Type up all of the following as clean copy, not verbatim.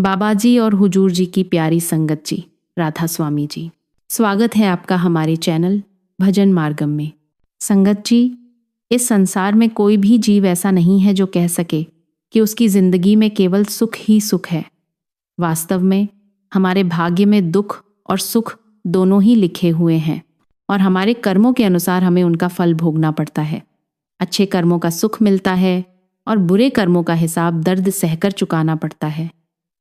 बाबा जी और हुजूर जी की प्यारी संगत जी, राधा स्वामी जी, स्वागत है आपका हमारे चैनल भजन मार्गम में। संगत जी, इस संसार में कोई भी जीव ऐसा नहीं है जो कह सके कि उसकी जिंदगी में केवल सुख ही सुख है। वास्तव में हमारे भाग्य में दुख और सुख दोनों ही लिखे हुए हैं और हमारे कर्मों के अनुसार हमें उनका फल भोगना पड़ता है। अच्छे कर्मों का सुख मिलता है और बुरे कर्मों का हिसाब दर्द सहकर चुकाना पड़ता है।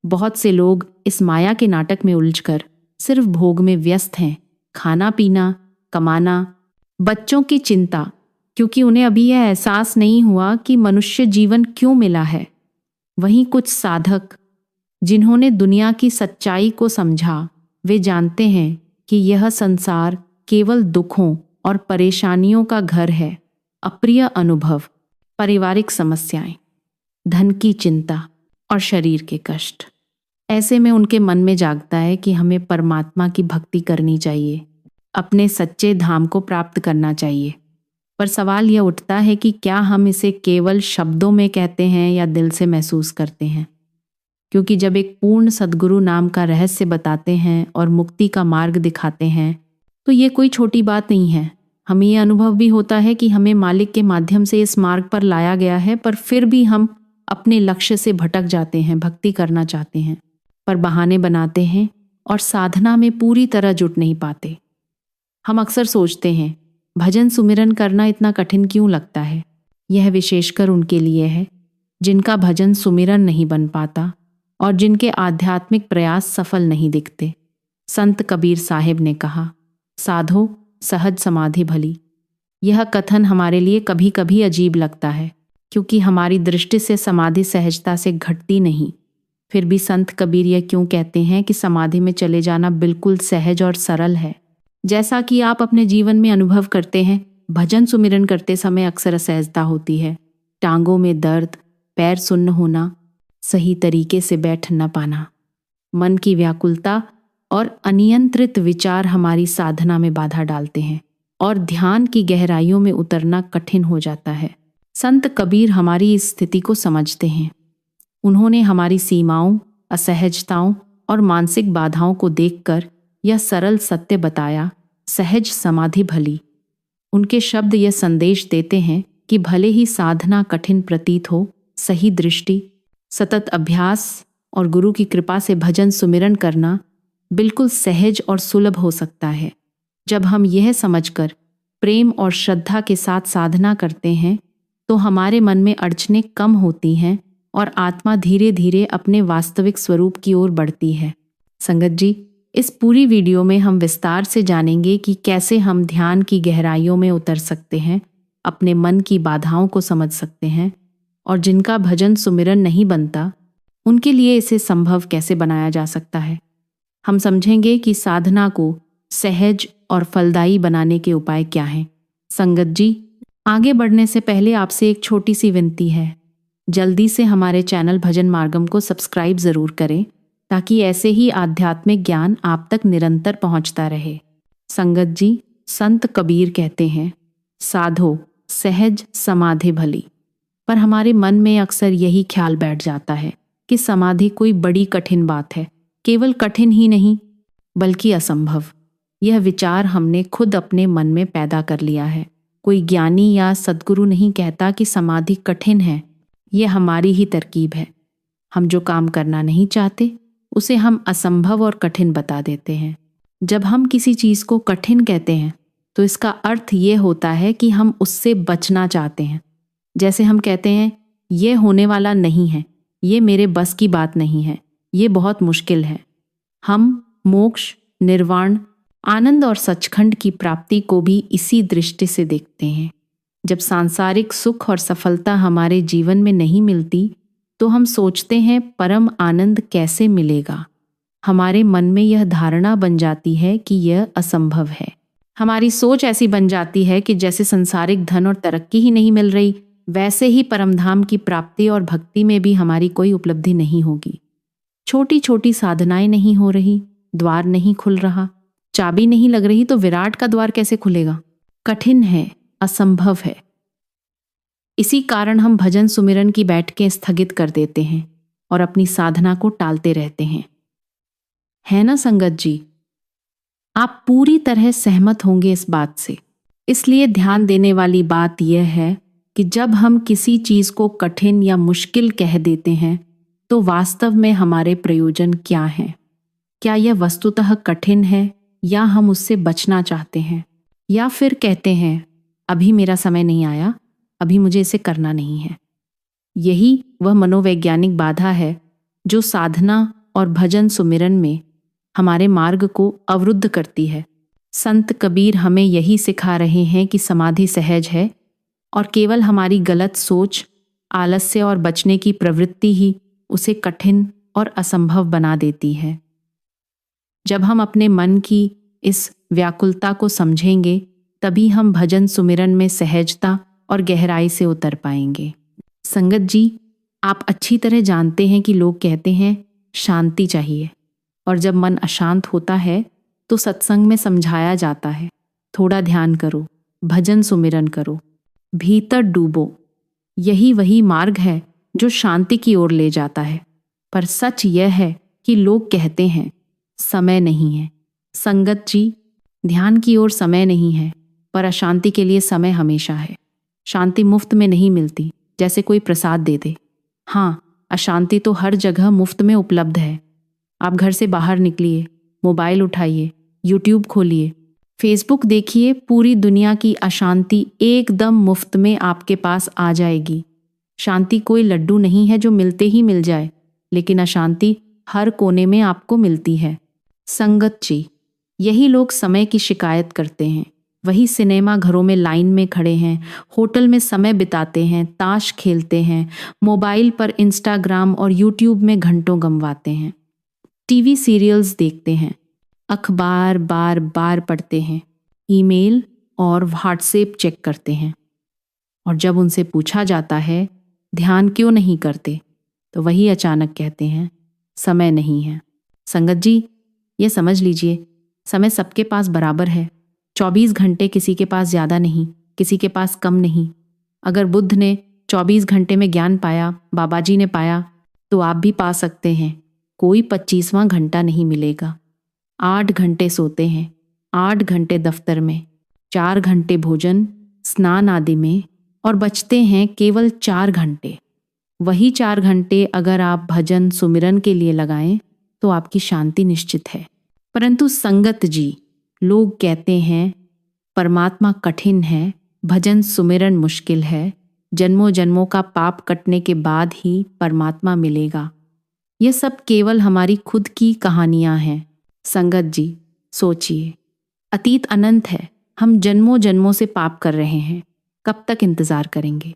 बहुत से लोग इस माया के नाटक में उलझकर सिर्फ भोग में व्यस्त हैं, खाना पीना, कमाना, बच्चों की चिंता, क्योंकि उन्हें अभी यह एहसास नहीं हुआ कि मनुष्य जीवन क्यों मिला है। वहीं कुछ साधक जिन्होंने दुनिया की सच्चाई को समझा, वे जानते हैं कि यह संसार केवल दुखों और परेशानियों का घर है। अप्रिय अनुभव, पारिवारिक समस्याएं, धन की चिंता और शरीर के कष्ट। ऐसे में उनके मन में जागता है कि हमें परमात्मा की भक्ति करनी चाहिए, अपने सच्चे धाम को प्राप्त करना चाहिए। पर सवाल यह उठता है कि क्या हम इसे केवल शब्दों में कहते हैं या दिल से महसूस करते हैं? क्योंकि जब एक पूर्ण सद्गुरु नाम का रहस्य बताते हैं और मुक्ति का मार्ग दिखाते हैं तो ये कोई छोटी बात नहीं है। हमें ये अनुभव भी होता है कि हमें मालिक के माध्यम से इस मार्ग पर लाया गया है, पर फिर भी हम अपने लक्ष्य से भटक जाते हैं, भक्ति करना चाहते हैं पर बहाने बनाते हैं और साधना में पूरी तरह जुट नहीं पाते। हम अक्सर सोचते हैं भजन सुमिरन करना इतना कठिन क्यों लगता है। यह विशेषकर उनके लिए है जिनका भजन सुमिरन नहीं बन पाता और जिनके आध्यात्मिक प्रयास सफल नहीं दिखते। संत कबीर साहिब ने कहा, साधो सहज समाधि भली। यह कथन हमारे लिए कभी कभी अजीब लगता है क्योंकि हमारी दृष्टि से समाधि सहजता से घटती नहीं। फिर भी संत कबीर यह क्यों कहते हैं कि समाधि में चले जाना बिल्कुल सहज और सरल है। जैसा कि आप अपने जीवन में अनुभव करते हैं, भजन सुमिरन करते समय अक्सर असहजता होती है, टांगों में दर्द, पैर सुन्न होना, सही तरीके से बैठ न पाना, मन की व्याकुलता और अनियंत्रित विचार हमारी साधना में बाधा डालते हैं और ध्यान की गहराइयों में उतरना कठिन हो जाता है। संत कबीर हमारी इस स्थिति को समझते हैं। उन्होंने हमारी सीमाओं, असहजताओं और मानसिक बाधाओं को देखकर यह सरल सत्य बताया, सहज समाधि भली। उनके शब्द यह संदेश देते हैं कि भले ही साधना कठिन प्रतीत हो, सही दृष्टि, सतत अभ्यास और गुरु की कृपा से भजन सुमिरन करना बिल्कुल सहज और सुलभ हो सकता है। जब हम यह समझकर प्रेम और श्रद्धा के साथ साधना करते हैं तो हमारे मन में अड़चनें कम होती हैं और आत्मा धीरे धीरे अपने वास्तविक स्वरूप की ओर बढ़ती है। संगत जी, इस पूरी वीडियो में हम विस्तार से जानेंगे कि कैसे हम ध्यान की गहराइयों में उतर सकते हैं, अपने मन की बाधाओं को समझ सकते हैं और जिनका भजन सुमिरन नहीं बनता उनके लिए इसे संभव कैसे बनाया जा सकता है। हम समझेंगे कि साधना को सहज और फलदायी बनाने के उपाय क्या हैं। संगत जी, आगे बढ़ने से पहले आपसे एक छोटी सी विनती है, जल्दी से हमारे चैनल भजन मार्गम को सब्सक्राइब ज़रूर करें ताकि ऐसे ही आध्यात्मिक ज्ञान आप तक निरंतर पहुंचता रहे। संगत जी, संत कबीर कहते हैं, साधो सहज समाधि भली। पर हमारे मन में अक्सर यही ख्याल बैठ जाता है कि समाधि कोई बड़ी कठिन बात है। केवल कठिन ही नहीं बल्कि असंभव। यह विचार हमने खुद अपने मन में पैदा कर लिया है। कोई ज्ञानी या सद्गुरु नहीं कहता कि समाधि कठिन है, यह हमारी ही तरकीब है। हम जो काम करना नहीं चाहते उसे हम असंभव और कठिन बता देते हैं। जब हम किसी चीज़ को कठिन कहते हैं तो इसका अर्थ ये होता है कि हम उससे बचना चाहते हैं। जैसे हम कहते हैं, ये होने वाला नहीं है, ये मेरे बस की बात नहीं है, ये बहुत मुश्किल है। हम मोक्ष, निर्वाण, आनंद और सचखंड की प्राप्ति को भी इसी दृष्टि से देखते हैं। जब सांसारिक सुख और सफलता हमारे जीवन में नहीं मिलती तो हम सोचते हैं परम आनंद कैसे मिलेगा। हमारे मन में यह धारणा बन जाती है कि यह असंभव है। हमारी सोच ऐसी बन जाती है कि जैसे संसारिक धन और तरक्की ही नहीं मिल रही, वैसे ही परमधाम की प्राप्ति और भक्ति में भी हमारी कोई उपलब्धि नहीं होगी। छोटी छोटी साधनाएं नहीं हो रही, द्वार नहीं खुल रहा, चाबी नहीं लग रही तो विराट का द्वार कैसे खुलेगा। कठिन है, असंभव है। इसी कारण हम भजन सुमिरन की बैठकें स्थगित कर देते हैं। और अपनी साधना को टालते रहते हैं। है ना संगत जी? आप पूरी तरह सहमत होंगे इस बात से। इसलिए ध्यान देने वाली बात यह है कि जब हम किसी चीज को कठिन या मुश्किल कह देते हैं तो वास्तव में हमारे प्रयोजन क्या हैं? क्या यह वस्तुतः कठिन है या हम उससे बचना चाहते हैं, या फिर कहते हैं अभी मेरा समय नहीं आया, अभी मुझे इसे करना नहीं है। यही वह मनोवैज्ञानिक बाधा है जो साधना और भजन सुमिरन में हमारे मार्ग को अवरुद्ध करती है। संत कबीर हमें यही सिखा रहे हैं कि समाधि सहज है और केवल हमारी गलत सोच, आलस्य और बचने की प्रवृत्ति ही उसे कठिन और असंभव बना देती है। जब हम अपने मन की इस व्याकुलता को समझेंगे तभी हम भजन सुमिरन में सहजता और गहराई से उतर पाएंगे। संगत जी, आप अच्छी तरह जानते हैं कि लोग कहते हैं शांति चाहिए, और जब मन अशांत होता है तो सत्संग में समझाया जाता है थोड़ा ध्यान करो, भजन सुमिरन करो, भीतर डूबो। यही वही मार्ग है जो शांति की ओर ले जाता है। पर सच यह है कि लोग कहते हैं समय नहीं है। संगत जी, ध्यान की ओर समय नहीं है, पर अशांति के लिए समय हमेशा है। शांति मुफ्त में नहीं मिलती, जैसे कोई प्रसाद दे दे। हाँ, अशांति तो हर जगह मुफ्त में उपलब्ध है। आप घर से बाहर निकलिए, मोबाइल उठाइए, यूट्यूब खोलिए, फेसबुक देखिए, पूरी दुनिया की अशांति एकदम मुफ्त में आपके पास आ जाएगी। शांति कोई लड्डू नहीं है जो मिलते ही मिल जाए, लेकिन अशांति हर कोने में आपको मिलती है। संगत जी, यही लोग समय की शिकायत करते हैं, वही सिनेमा घरों में लाइन में खड़े हैं, होटल में समय बिताते हैं, ताश खेलते हैं, मोबाइल पर इंस्टाग्राम और यूट्यूब में घंटों गंवाते हैं, टीवी सीरियल्स देखते हैं, अखबार बार बार पढ़ते हैं, ईमेल और व्हाट्सएप चेक करते हैं। और जब उनसे पूछा जाता है ध्यान क्यों नहीं करते, तो वही अचानक कहते हैं समय नहीं है। संगत जी, ये समझ लीजिए, समय सबके पास बराबर है। 24 घंटे किसी के पास ज़्यादा नहीं, किसी के पास कम नहीं। अगर बुद्ध ने 24 घंटे में ज्ञान पाया, बाबा जी ने पाया, तो आप भी पा सकते हैं। कोई 25वां घंटा नहीं मिलेगा। 8 घंटे सोते हैं, 8 घंटे दफ्तर में, 4 घंटे भोजन स्नान आदि में, और बचते हैं केवल 4 घंटे। वही 4 घंटे अगर आप भजन सुमिरन के लिए लगाएं तो आपकी शांति निश्चित है। परंतु संगत जी, लोग कहते हैं परमात्मा कठिन है, भजन सुमिरन मुश्किल है, जन्मों जन्मों का पाप कटने के बाद ही परमात्मा मिलेगा। ये सब केवल हमारी खुद की कहानियां हैं। संगत जी, सोचिए, अतीत अनंत है। हम जन्मों जन्मों से पाप कर रहे हैं, कब तक इंतजार करेंगे?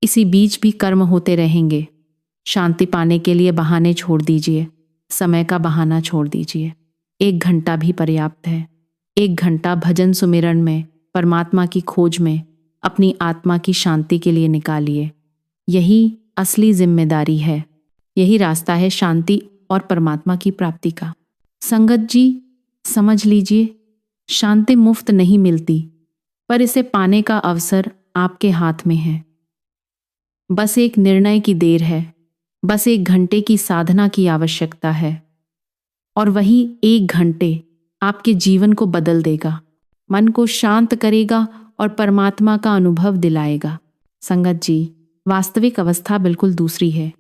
इसी बीच भी कर्म होते रहेंगे। शांति पाने के लिए बहाने छोड़ दीजिए, समय का बहाना छोड़ दीजिए। 1 घंटा भी पर्याप्त है। 1 घंटा भजन सुमिरन में, परमात्मा की खोज में, अपनी आत्मा की शांति के लिए निकालिए। यही असली जिम्मेदारी है, यही रास्ता है शांति और परमात्मा की प्राप्ति का। संगत जी, समझ लीजिए, शांति मुफ्त नहीं मिलती, पर इसे पाने का अवसर आपके हाथ में है। बस एक निर्णय की देर है, बस 1 घंटे की साधना की आवश्यकता है, और वही 1 घंटे आपके जीवन को बदल देगा, मन को शांत करेगा और परमात्मा का अनुभव दिलाएगा। संगत जी, वास्तविक अवस्था बिल्कुल दूसरी है।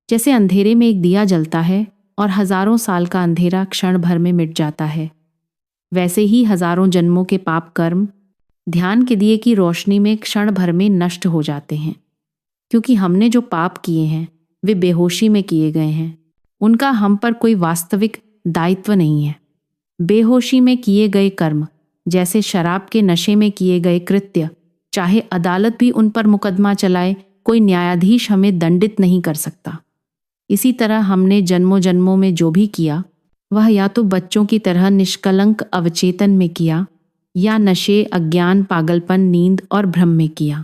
जैसे अंधेरे में एक दिया जलता है और हजारों साल का अंधेरा क्षण भर में मिट जाता है, वैसे ही हजारों जन्मों के पाप कर्म ध्यान के दिए की रोशनी में क्षण भर में नष्ट हो जाते हैं। क्योंकि हमने जो पाप किए हैं वे बेहोशी में किए गए हैं, उनका हम पर कोई वास्तविक दायित्व नहीं है। बेहोशी में किए गए कर्म, जैसे शराब के नशे में किए गए कृत्य, चाहे अदालत भी उन पर मुकदमा चलाए, कोई न्यायाधीश हमें दंडित नहीं कर सकता। इसी तरह हमने जन्मों जन्मों में जो भी किया वह या तो बच्चों की तरह निष्कलंक अवचेतन में किया, या नशे, अज्ञान, पागलपन, नींद और भ्रम में किया।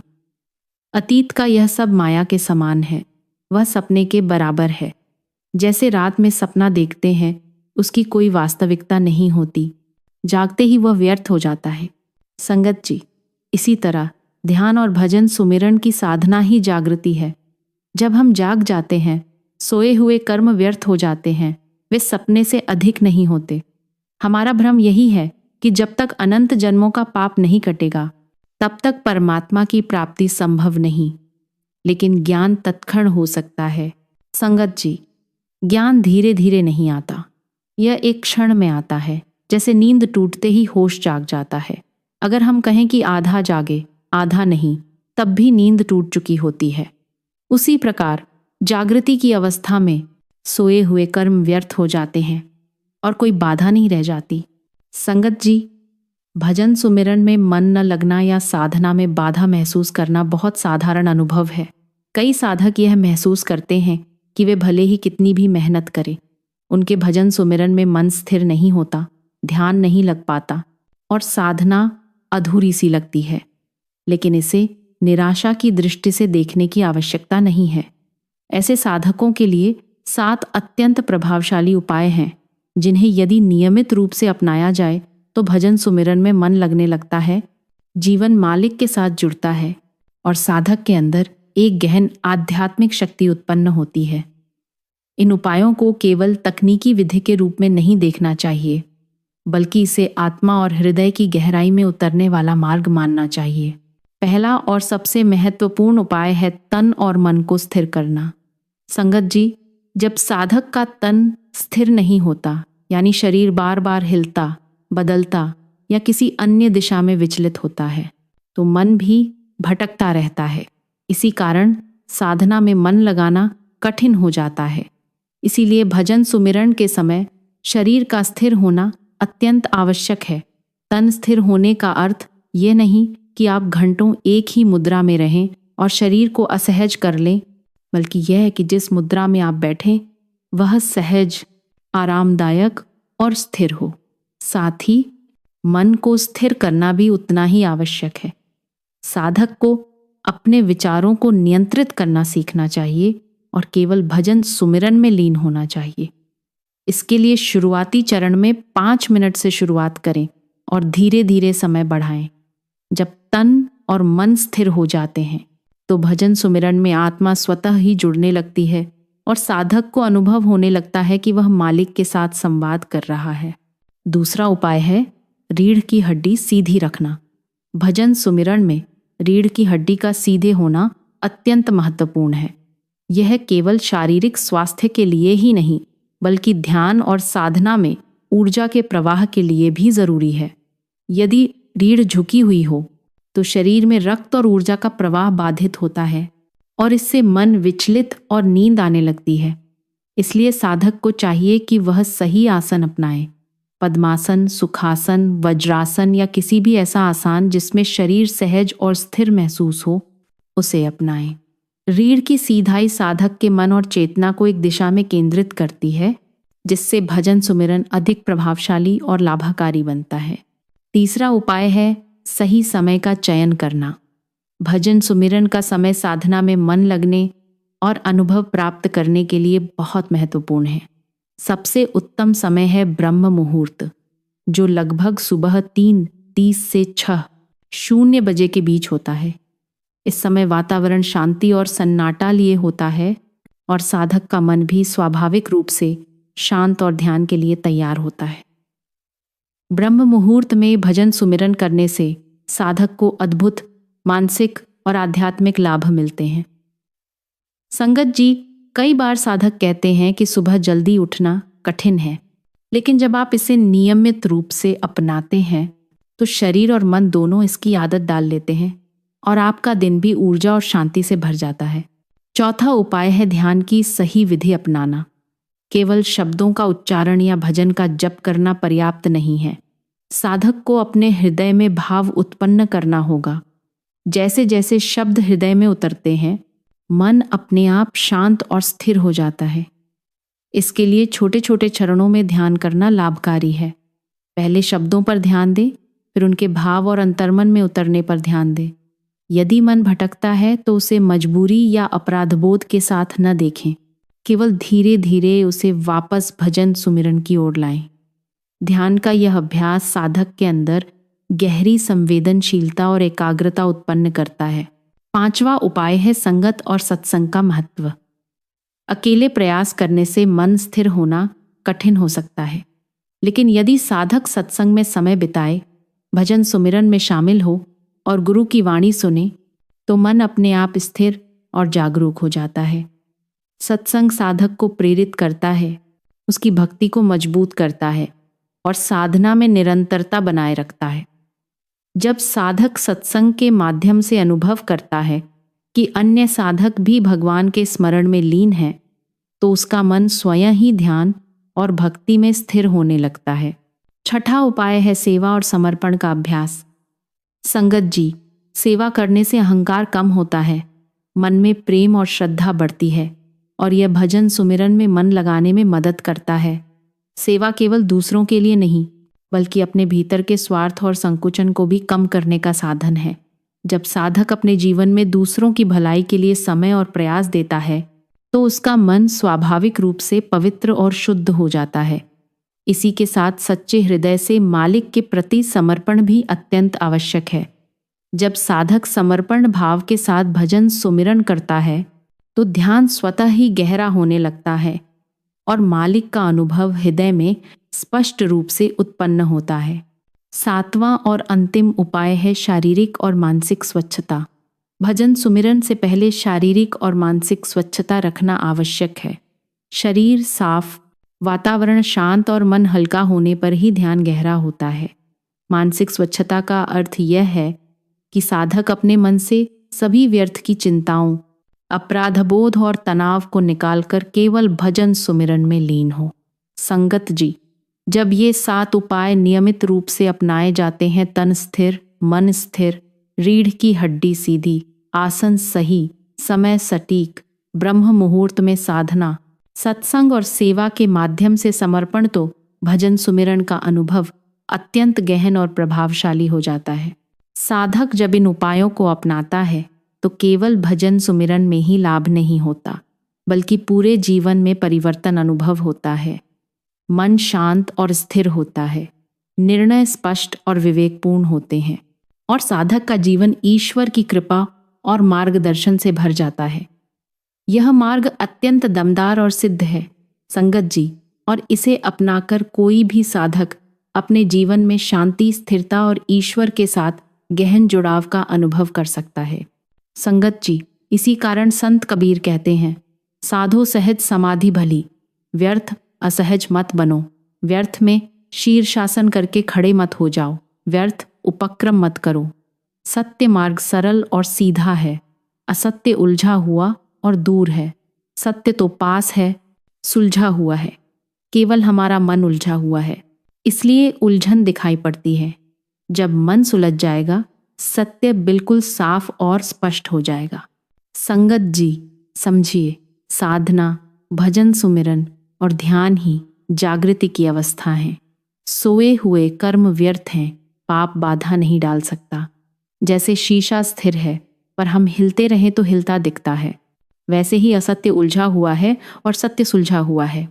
अतीत का यह सब माया के समान है, वह सपने के बराबर है। जैसे रात में सपना देखते हैं, उसकी कोई वास्तविकता नहीं होती, जागते ही वह व्यर्थ हो जाता है। संगत जी, इसी तरह ध्यान और भजन सुमिरन की साधना ही जागृति है। जब हम जाग जाते हैं सोए हुए कर्म व्यर्थ हो जाते हैं, वे सपने से अधिक नहीं होते। हमारा भ्रम यही है कि जब तक अनंत जन्मों का पाप नहीं कटेगा तब तक परमात्मा की प्राप्ति संभव नहीं। लेकिन ज्ञान तत्क्षण हो सकता है। संगत जी, ज्ञान धीरे धीरे नहीं आता, यह एक क्षण में आता है। जैसे नींद टूटते ही होश जाग जाता है। अगर हम कहें कि आधा जागे आधा नहीं, तब भी नींद टूट चुकी होती है। उसी प्रकार जागृति की अवस्था में सोए हुए कर्म व्यर्थ हो जाते हैं और कोई बाधा नहीं रह जाती। संगत जी, भजन सुमिरन में मन न लगना या साधना में बाधा महसूस करना बहुत साधारण अनुभव है। कई साधक यह महसूस करते हैं कि वे भले ही कितनी भी मेहनत करें, उनके भजन सुमिरन में मन स्थिर नहीं होता, ध्यान नहीं लग पाता और साधना अधूरी सी लगती है। लेकिन इसे निराशा की दृष्टि से देखने की आवश्यकता नहीं है। ऐसे साधकों के लिए 7 अत्यंत प्रभावशाली उपाय हैं, जिन्हें यदि नियमित रूप से अपनाया जाए तो भजन सुमिरन में मन लगने लगता है, जीवन मालिक के साथ जुड़ता है और साधक के अंदर एक गहन आध्यात्मिक शक्ति उत्पन्न होती है। इन उपायों को केवल तकनीकी विधि के रूप में नहीं देखना चाहिए, बल्कि इसे आत्मा और हृदय की गहराई में उतरने वाला मार्ग मानना चाहिए। पहला और सबसे महत्वपूर्ण उपाय है तन और मन को स्थिर करना। संगत जी, जब साधक का तन स्थिर नहीं होता, यानी शरीर बार बार हिलता, बदलता या किसी अन्य दिशा में विचलित होता है, तो मन भी भटकता रहता है। इसी कारण साधना में मन लगाना कठिन हो जाता है। इसीलिए भजन सुमिरन के समय शरीर का स्थिर होना अत्यंत आवश्यक है। तन स्थिर होने का अर्थ ये नहीं कि आप घंटों एक ही मुद्रा में रहें और शरीर को असहज कर लें, बल्कि यह है कि जिस मुद्रा में आप बैठें वह सहज, आरामदायक और स्थिर हो। साथ ही मन को स्थिर करना भी उतना ही आवश्यक है। साधक को अपने विचारों को नियंत्रित करना सीखना चाहिए और केवल भजन सुमिरन में लीन होना चाहिए। इसके लिए शुरुआती चरण में 5 मिनट से शुरुआत करें और धीरे धीरे समय बढ़ाएं। जब तन और मन स्थिर हो जाते हैं तो भजन सुमिरन में आत्मा स्वतः ही जुड़ने लगती है और साधक को अनुभव होने लगता है कि वह मालिक के साथ संवाद कर रहा है। दूसरा उपाय है रीढ़ की हड्डी सीधी रखना। भजन सुमिरन में रीढ़ की हड्डी का सीधे होना अत्यंत महत्वपूर्ण है। यह केवल शारीरिक स्वास्थ्य के लिए ही नहीं, बल्कि ध्यान और साधना में ऊर्जा के प्रवाह के लिए भी जरूरी है। यदि रीढ़ झुकी हुई हो तो शरीर में रक्त और ऊर्जा का प्रवाह बाधित होता है और इससे मन विचलित और नींद आने लगती है। इसलिए साधक को चाहिए कि वह सही आसन अपनाए। पद्मासन, सुखासन, वज्रासन या किसी भी ऐसा आसन जिसमें शरीर सहज और स्थिर महसूस हो, उसे अपनाएं। रीढ़ की सीधाई साधक के मन और चेतना को एक दिशा में केंद्रित करती है, जिससे भजन सुमिरन अधिक प्रभावशाली और लाभकारी बनता है। तीसरा उपाय है सही समय का चयन करना। भजन सुमिरन का समय साधना में मन लगने और अनुभव प्राप्त करने के लिए बहुत महत्वपूर्ण है। सबसे उत्तम समय है ब्रह्म मुहूर्त, जो लगभग सुबह 3:30 से 6:00 बजे के बीच होता है। इस समय वातावरण शांति और सन्नाटा लिए होता है और साधक का मन भी स्वाभाविक रूप से शांत और ध्यान के लिए तैयार होता है। ब्रह्म मुहूर्त में भजन सुमिरन करने से साधक को अद्भुत मानसिक और आध्यात्मिक लाभ मिलते हैं। संगत जी, कई बार साधक कहते हैं कि सुबह जल्दी उठना कठिन है, लेकिन जब आप इसे नियमित रूप से अपनाते हैं तो शरीर और मन दोनों इसकी आदत डाल लेते हैं और आपका दिन भी ऊर्जा और शांति से भर जाता है। चौथा उपाय है ध्यान की सही विधि अपनाना। केवल शब्दों का उच्चारण या भजन का जप करना पर्याप्त नहीं है। साधक को अपने हृदय में भाव उत्पन्न करना होगा। जैसे जैसे शब्द हृदय में उतरते हैं, मन अपने आप शांत और स्थिर हो जाता है। इसके लिए छोटे छोटे चरणों में ध्यान करना लाभकारी है। पहले शब्दों पर ध्यान दें, फिर उनके भाव और अंतर्मन में उतरने पर ध्यान दें। यदि मन भटकता है तो उसे मजबूरी या अपराधबोध के साथ न देखें, केवल धीरे धीरे उसे वापस भजन सुमिरन की ओर लाएं। ध्यान का यह अभ्यास साधक के अंदर गहरी संवेदनशीलता और एकाग्रता उत्पन्न करता है। पांचवा उपाय है संगत और सत्संग का महत्व। अकेले प्रयास करने से मन स्थिर होना कठिन हो सकता है, लेकिन यदि साधक सत्संग में समय बिताए, भजन सुमिरन में शामिल हो और गुरु की वाणी सुने, तो मन अपने आप स्थिर और जागरूक हो जाता है। सत्संग साधक को प्रेरित करता है, उसकी भक्ति को मजबूत करता है और साधना में निरंतरता बनाए रखता है। जब साधक सत्संग के माध्यम से अनुभव करता है कि अन्य साधक भी भगवान के स्मरण में लीन हैं, तो उसका मन स्वयं ही ध्यान और भक्ति में स्थिर होने लगता है। छठा उपाय है सेवा और समर्पण का अभ्यास। संगत जी, सेवा करने से अहंकार कम होता है, मन में प्रेम और श्रद्धा बढ़ती है और यह भजन सुमिरन में मन लगाने में मदद करता है। सेवा केवल दूसरों के लिए नहीं, बल्कि अपने भीतर के स्वार्थ और संकुचन को भी कम करने का साधन है। जब साधक अपने जीवन में दूसरों की भलाई के लिए समय और प्रयास देता है, तो उसका मन स्वाभाविक रूप से पवित्र और शुद्ध हो जाता है। इसी के साथ सच्चे हृदय से मालिक के प्रति समर्पण भी अत्यंत आवश्यक है। जब साधक समर्पण भाव के साथ भजन सुमिरन करता है, तो ध्यान स्वतः ही गहरा होने लगता है और मालिक का अनुभव हृदय में स्पष्ट रूप से उत्पन्न होता है। सातवां और अंतिम उपाय है शारीरिक और मानसिक स्वच्छता। भजन सुमिरन से पहले शारीरिक और मानसिक स्वच्छता रखना आवश्यक है। शरीर साफ, वातावरण शांत और मन हल्का होने पर ही ध्यान गहरा होता है। मानसिक स्वच्छता का अर्थ यह है कि साधक अपने मन से सभी व्यर्थ की चिंताओं, अपराधबोध और तनाव को निकालकर केवल भजन सुमिरन में लीन हो। संगत जी, जब ये 7 उपाय नियमित रूप से अपनाए जाते हैं, तन स्थिर, मन स्थिर, रीढ़ की हड्डी सीधी, आसन सही, समय सटीक, ब्रह्म मुहूर्त में साधना, सत्संग और सेवा के माध्यम से समर्पण, तो भजन सुमिरन का अनुभव अत्यंत गहन और प्रभावशाली हो जाता है। साधक जब इन उपायों को अपनाता है, तो केवल भजन सुमिरन में ही लाभ नहीं होता, बल्कि पूरे जीवन में परिवर्तन अनुभव होता है। मन शांत और स्थिर होता है, निर्णय स्पष्ट और विवेकपूर्ण होते हैं और साधक का जीवन ईश्वर की कृपा और मार्गदर्शन से भर जाता है। यह मार्ग अत्यंत दमदार और सिद्ध है संगत जी, और इसे अपनाकर कोई भी साधक अपने जीवन में शांति, स्थिरता और ईश्वर के साथ गहन जुड़ाव का अनुभव कर सकता है। संगत जी, इसी कारण संत कबीर कहते हैं, साधो सहज समाधि भली, व्यर्थ असहज मत बनो, व्यर्थ में शीर्षासन करके खड़े मत हो जाओ, व्यर्थ उपक्रम मत करो। सत्य मार्ग सरल और सीधा है, असत्य उलझा हुआ और दूर है। सत्य तो पास है, सुलझा हुआ है, केवल हमारा मन उलझा हुआ है, इसलिए उलझन दिखाई पड़ती है। जब मन सुलझ जाएगा, सत्य बिल्कुल साफ और स्पष्ट हो जाएगा। संगत जी, समझिए, साधना, भजन सुमिरन और ध्यान ही जागृति की अवस्था है। सोए हुए कर्म व्यर्थ हैं, पाप बाधा नहीं डाल सकता। जैसे शीशा स्थिर है, पर हम हिलते रहें तो हिलता दिखता है, वैसे ही असत्य उलझा हुआ है और सत्य सुलझा हुआ है।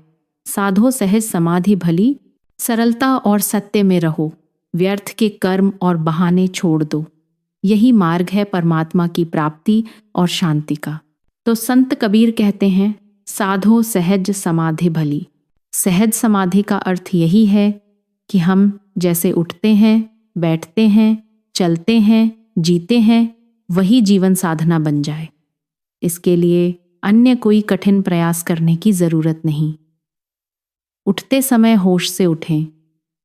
साधो सहज समाधि भली, सरलता और सत्य में रहो, व्यर्थ के कर्म और बहाने छोड़ दो। यही मार्ग है परमात्मा की प्राप्ति और शांति का। तो संत कबीर कहते हैं, साधो सहज समाधि भली। सहज समाधि का अर्थ यही है कि हम जैसे उठते हैं, बैठते हैं, चलते हैं, जीते हैं, वही जीवन साधना बन जाए। इसके लिए अन्य कोई कठिन प्रयास करने की जरूरत नहीं। उठते समय होश से उठें,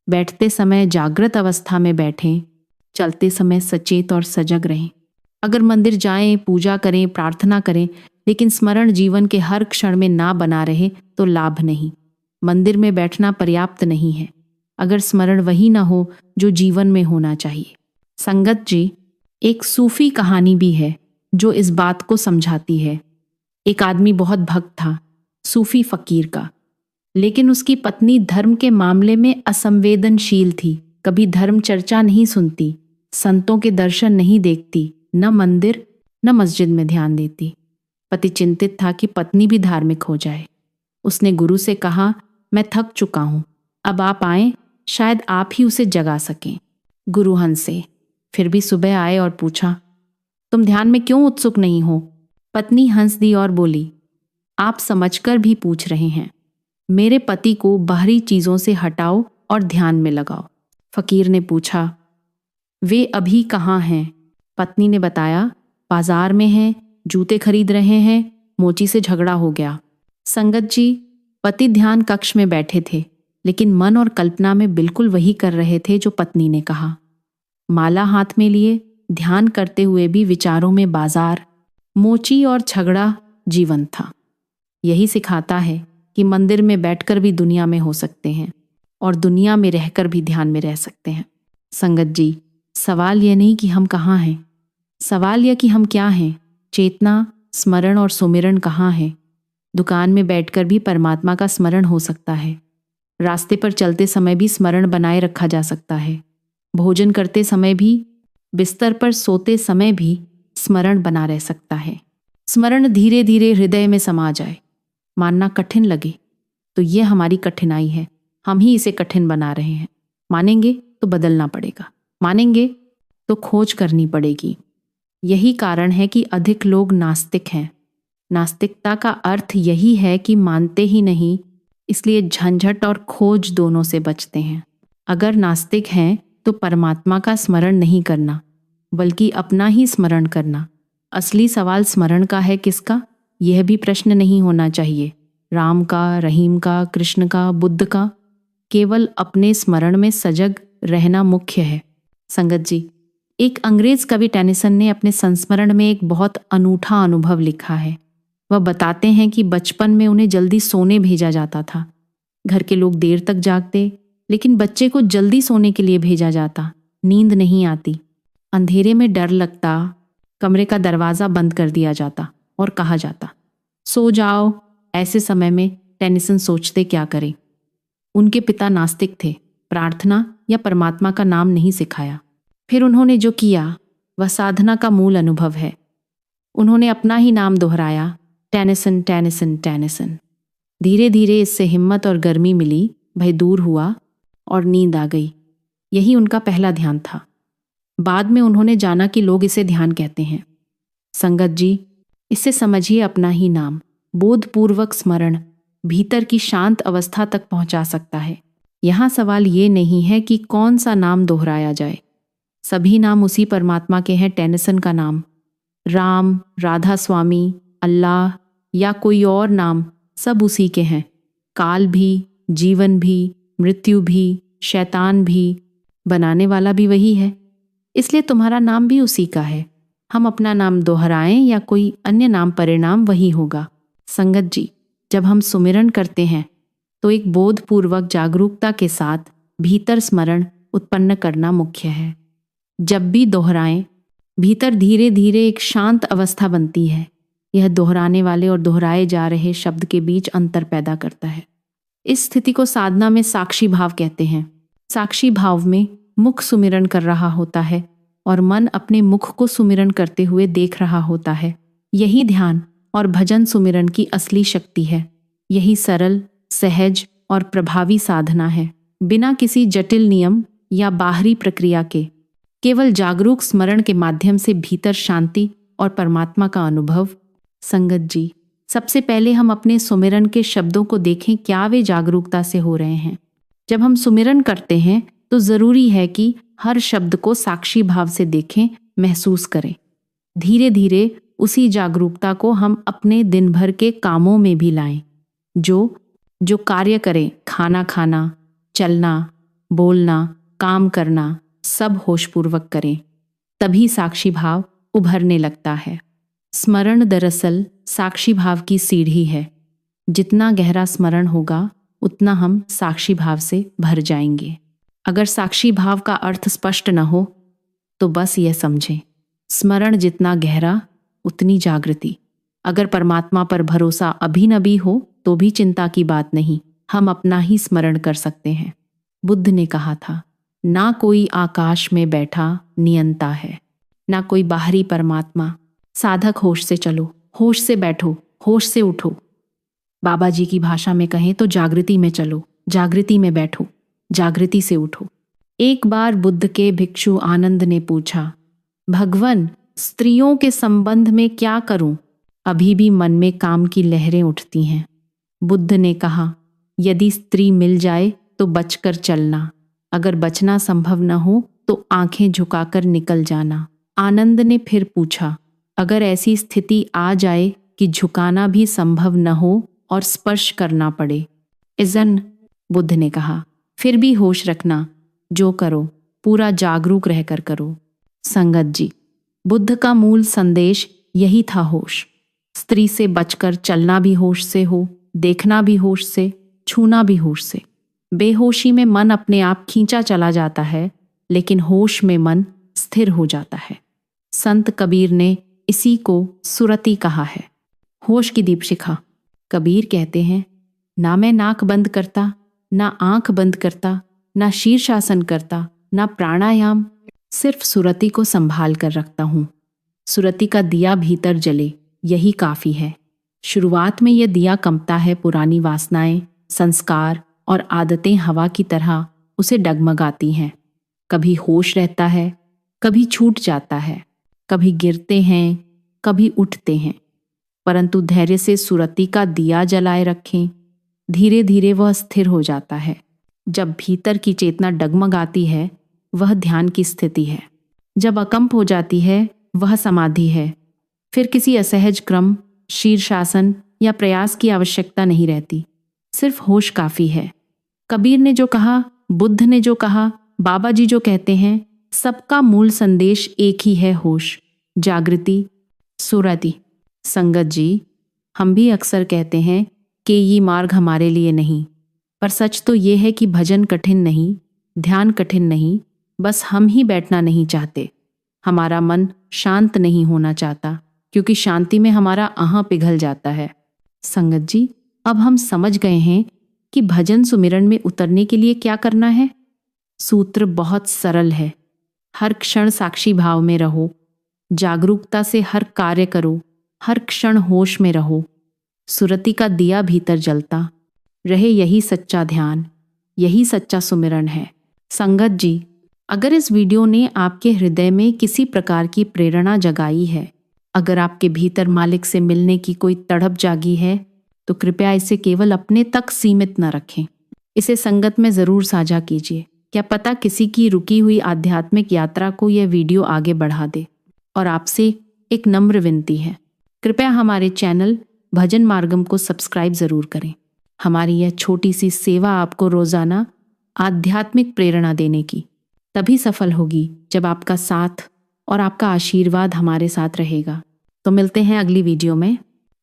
बैठते समय जागृत अवस्था में बैठें, चलते समय सचेत और सजग रहें। अगर मंदिर जाएं, पूजा करें, प्रार्थना करें, लेकिन स्मरण जीवन के हर क्षण में ना बना रहे तो लाभ नहीं। मंदिर में बैठना पर्याप्त नहीं है अगर स्मरण वही ना हो जो जीवन में होना चाहिए। संगत जी, एक सूफी कहानी भी है जो इस बात को समझाती है। एक आदमी बहुत भक्त था, सूफी फकीर का, लेकिन उसकी पत्नी धर्म के मामले में असंवेदनशील थी। कभी धर्म चर्चा नहीं सुनती, संतों के दर्शन नहीं देखती, न मंदिर न मस्जिद में ध्यान देती। पति चिंतित था कि पत्नी भी धार्मिक हो जाए। उसने गुरु से कहा, मैं थक चुका हूं, अब आप आए, शायद आप ही उसे जगा सकें। गुरु हंसे, फिर भी सुबह आए और पूछा, तुम ध्यान में क्यों उत्सुक नहीं हो? पत्नी हंस दी और बोली, आप समझकर भी पूछ रहे हैं। मेरे पति को बाहरी चीजों से हटाओ और ध्यान में लगाओ। फकीर ने पूछा, वे अभी कहाँ हैं? पत्नी ने बताया, बाजार में हैं, जूते खरीद रहे हैं, मोची से झगड़ा हो गया। संगत जी, पति ध्यान कक्ष में बैठे थे, लेकिन मन और कल्पना में बिल्कुल वही कर रहे थे जो पत्नी ने कहा। माला हाथ में लिए ध्यान करते हुए भी विचारों में बाजार, मोची और झगड़ा जीवन था। यही सिखाता है कि मंदिर में बैठकर भी दुनिया में हो सकते हैं और दुनिया में रहकर भी ध्यान में रह सकते हैं। संगत जी, सवाल यह नहीं कि हम कहाँ हैं, सवाल यह कि हम क्या हैं। चेतना, स्मरण और सुमिरन कहाँ है? दुकान में बैठकर भी परमात्मा का स्मरण हो सकता है। रास्ते पर चलते समय भी स्मरण बनाए रखा जा सकता है। भोजन करते समय भी, बिस्तर पर सोते समय भी स्मरण बना रह सकता है। स्मरण धीरे धीरे हृदय में समा जाए। मानना कठिन लगे तो यह हमारी कठिनाई है, हम ही इसे कठिन बना रहे हैं। मानेंगे तो बदलना पड़ेगा, मानेंगे तो खोज करनी पड़ेगी। यही कारण है कि अधिक लोग नास्तिक हैं। नास्तिकता का अर्थ यही है कि मानते ही नहीं, इसलिए झंझट और खोज दोनों से बचते हैं। अगर नास्तिक हैं तो परमात्मा का स्मरण नहीं करना, बल्कि अपना ही स्मरण करना। असली सवाल स्मरण का है किसका? यह भी प्रश्न नहीं होना चाहिए। राम का, रहीम का, कृष्ण का, बुद्ध का। केवल अपने स्मरण में सजग रहना मुख्य है। संगत जी, एक अंग्रेज कवि टेनिसन ने अपने संस्मरण में एक बहुत अनूठा अनुभव लिखा है। वह बताते हैं कि बचपन में उन्हें जल्दी सोने भेजा जाता था। घर के लोग देर तक जागते, लेकिन बच्चे को जल्दी सोने के लिए भेजा जाता। नींद नहीं आती, अंधेरे में डर लगता, कमरे का दरवाज़ा बंद कर दिया जाता और कहा जाता, सो जाओ। ऐसे समय में टेनिसन सोचते क्या करें। उनके पिता नास्तिक थे, प्रार्थना या परमात्मा का नाम नहीं सिखाया। फिर उन्होंने जो किया वह साधना का मूल अनुभव है। उन्होंने अपना ही नाम दोहराया, टेनिसन टेनिसन टेनिसन। धीरे धीरे इससे हिम्मत और गर्मी मिली, भय दूर हुआ और नींद आ गई। यही उनका पहला ध्यान था। बाद में उन्होंने जाना कि लोग इसे ध्यान कहते हैं। संगत जी, इससे समझिए अपना ही नाम, बोधपूर्वक स्मरण भीतर की शांत अवस्था तक पहुंचा सकता है। यहाँ सवाल ये नहीं है कि कौन सा नाम दोहराया जाए। सभी नाम उसी परमात्मा के हैं। टेनिसन का नाम, राम, राधा स्वामी, अल्लाह या कोई और नाम, सब उसी के हैं। काल भी, जीवन भी, मृत्यु भी, शैतान भी, बनाने वाला भी वही है। इसलिए तुम्हारा नाम भी उसी का है। हम अपना नाम दोहराएं या कोई अन्य नाम, परिणाम वही होगा। संगत जी, जब हम सुमिरन करते हैं तो एक बोधपूर्वक जागरूकता के साथ भीतर स्मरण उत्पन्न करना मुख्य है। जब भी दोहराएं, भीतर धीरे धीरे एक शांत अवस्था बनती है। यह दोहराने वाले और दोहराए जा रहे शब्द के बीच अंतर पैदा करता है। इस स्थिति को साधना में साक्षी भाव कहते हैं। साक्षी भाव में मुख सुमिरन कर रहा होता है और मन अपने मुख को सुमिरन करते हुए देख रहा होता है। यही ध्यान और भजन सुमिरन की असली शक्ति है। यही सरल, सहज और प्रभावी साधना है, बिना किसी जटिल नियम या बाहरी प्रक्रिया के। केवल जागरूक स्मरण के माध्यम से भीतर शांति और परमात्मा का अनुभव। संगत जी, सबसे पहले हम अपने सुमिरन के शब्दों को देखें, क्या वे जागरूकता से हो रहे हैं। जब हम सुमिरन करते हैं तो जरूरी है कि हर शब्द को साक्षी भाव से देखें, महसूस करें। धीरे धीरे उसी जागरूकता को हम अपने दिन भर के कामों में भी लाएं। जो कार्य करें, खाना खाना, चलना, बोलना, काम करना, सब होशपूर्वक करें। तभी साक्षी भाव उभरने लगता है। स्मरण दरअसल साक्षी भाव की सीढ़ी है। जितना गहरा स्मरण होगा उतना हम साक्षी भाव से भर जाएंगे। अगर साक्षी भाव का अर्थ स्पष्ट न हो तो बस यह समझें, स्मरण जितना गहरा उतनी जागृति। अगर परमात्मा पर भरोसा अभी न भी हो तो भी चिंता की बात नहीं, हम अपना ही स्मरण कर सकते हैं। बुद्ध ने कहा था, ना कोई आकाश में बैठा नियंता है, ना कोई बाहरी परमात्मा। साधक होश से चलो, होश से बैठो, होश से उठो। बाबा जी की भाषा में कहें तो जागृति में चलो, जागृति में बैठो, जागृति से उठो। एक बार बुद्ध के भिक्षु आनंद ने पूछा, भगवन, स्त्रियों के संबंध में क्या करूं? अभी भी मन में काम की लहरें उठती हैं। बुद्ध ने कहा, यदि स्त्री मिल जाए तो बचकर चलना, अगर बचना संभव न हो तो आंखें झुकाकर निकल जाना। आनंद ने फिर पूछा, अगर ऐसी स्थिति आ जाए कि झुकाना भी संभव न हो और स्पर्श करना पड़े? इज़न, बुद्ध ने कहा, फिर भी होश रखना, जो करो पूरा जागरूक रहकर करो। संगत जी, बुद्ध का मूल संदेश यही था, होश। स्त्री से बचकर चलना भी होश से हो, देखना भी होश से, छूना भी होश से। बेहोशी में मन अपने आप खींचा चला जाता है, लेकिन होश में मन स्थिर हो जाता है। संत कबीर ने इसी को सुरति कहा है। होश की दीपशिखा। कबीर कहते हैं, ना मैं नाक बंद करता, ना आंख बंद करता, ना शीर्षासन करता, ना प्राणायाम, सिर्फ सुरति को संभाल कर रखता हूँ। सुरति का दिया भीतर जले, यही काफी है। शुरुआत में यह दिया कंपता है, पुरानी वासनाएं, संस्कार और आदतें हवा की तरह उसे डगमगाती हैं। कभी होश रहता है, कभी छूट जाता है, कभी गिरते हैं, कभी उठते हैं, परंतु धैर्य से सुरति का दिया जलाए रखें, धीरे धीरे वह स्थिर हो जाता है। जब भीतर की चेतना डगमगाती है, वह ध्यान की स्थिति है। जब अकंप हो जाती है, वह समाधि है। फिर किसी असहज क्रम, शीर्षासन या प्रयास की आवश्यकता नहीं रहती, सिर्फ होश काफी है। कबीर ने जो कहा, बुद्ध ने जो कहा, बाबा जी जो कहते हैं, सबका मूल संदेश एक ही है, होश, जागृति, सुरति। संगत जी, हम भी अक्सर कहते हैं कि ये मार्ग हमारे लिए नहीं, पर सच तो ये है कि भजन कठिन नहीं, ध्यान कठिन नहीं, बस हम ही बैठना नहीं चाहते। हमारा मन शांत नहीं होना चाहता, क्योंकि शांति में हमारा अहं पिघल जाता है। संगत जी, अब हम समझ गए हैं कि भजन सुमिरन में उतरने के लिए क्या करना है। सूत्र बहुत सरल है। हर क्षण साक्षी भाव में रहो, जागरूकता से हर कार्य करो, हर क्षण होश में रहो, सुरति का दिया भीतर जलता रहे, यही सच्चा ध्यान, यही सच्चा सुमिरन है। संगत जी, अगर इस वीडियो ने आपके हृदय में किसी प्रकार की प्रेरणा जगाई है, अगर आपके भीतर मालिक से मिलने की कोई तड़प जागी है, तो कृपया इसे केवल अपने तक सीमित न रखें। इसे संगत में ज़रूर साझा कीजिए। क्या पता किसी की रुकी हुई आध्यात्मिक यात्रा को यह वीडियो आगे बढ़ा दे। और आपसे एक नम्र विनती है, कृपया हमारे चैनल भजन मार्गम को सब्सक्राइब ज़रूर करें। हमारी यह छोटी सी सेवा आपको रोज़ाना आध्यात्मिक प्रेरणा देने की तभी सफल होगी जब आपका साथ और आपका आशीर्वाद हमारे साथ रहेगा। तो मिलते हैं अगली वीडियो में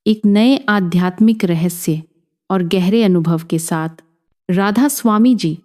एक नए आध्यात्मिक रहस्य और गहरे अनुभव के साथ। राधा स्वामी जी।